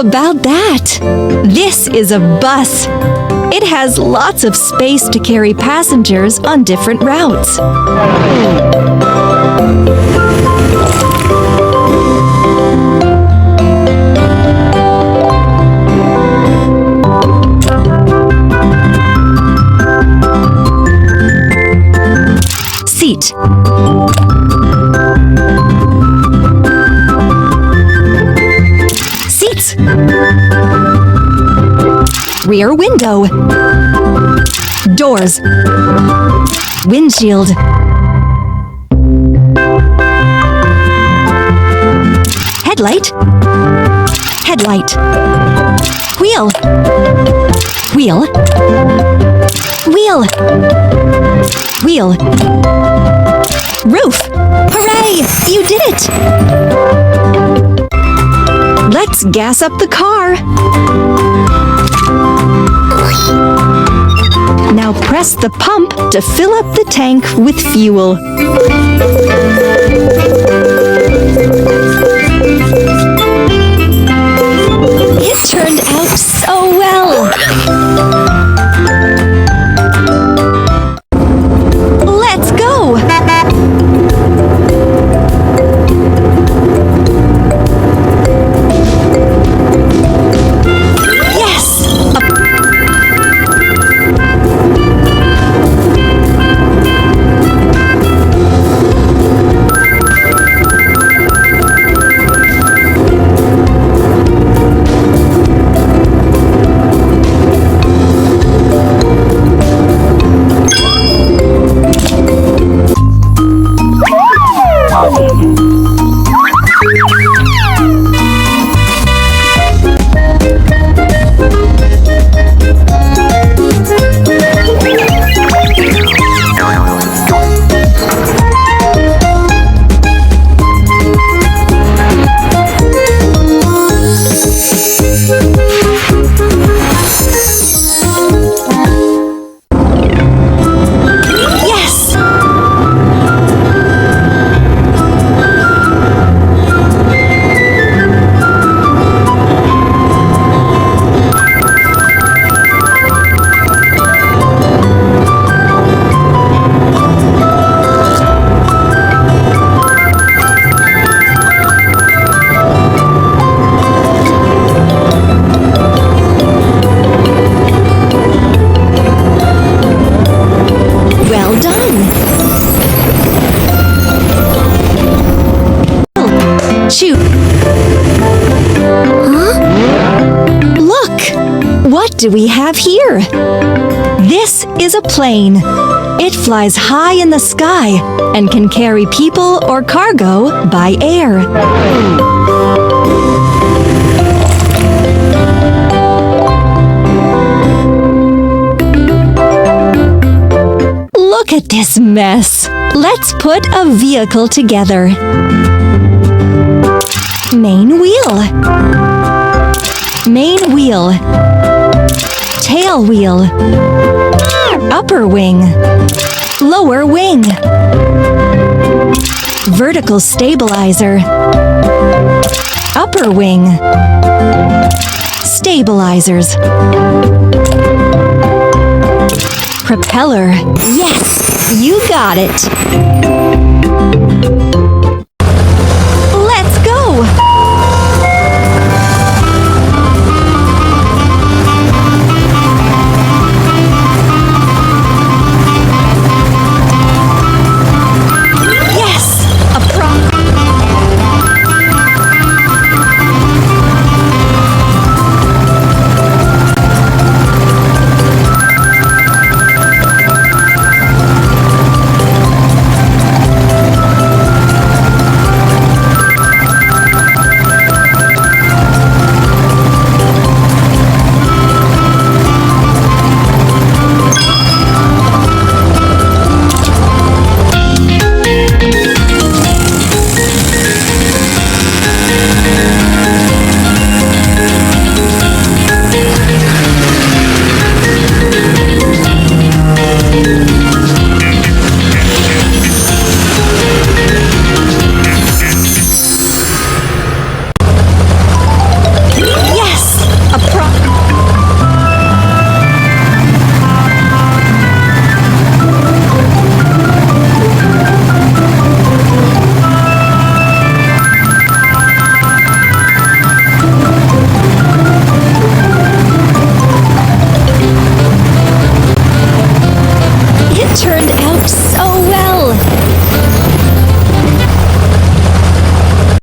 about that? This is a bus. It has lots of space to carry passengers on different routes. Seat. Seats. Rear window. Doors. Windshield. Headlight. Headlight. Wheel. Wheel. Wheel. Wheel. Roof. Hooray! You did it! Let's gas up the car. Now press the pump to fill up the tank with fuel. It turned out so well. Let's go! Shoot! Huh? Look! What do we have here? This is a plane. It flies high in the sky and can carry people or cargo by air. Look at this mess. Let's put a vehicle together. Main wheel. Main wheel. Tail wheel. Upper wing. Lower wing. Vertical stabilizer. Upper wing. Stabilizers. Propeller. Yes, you got it.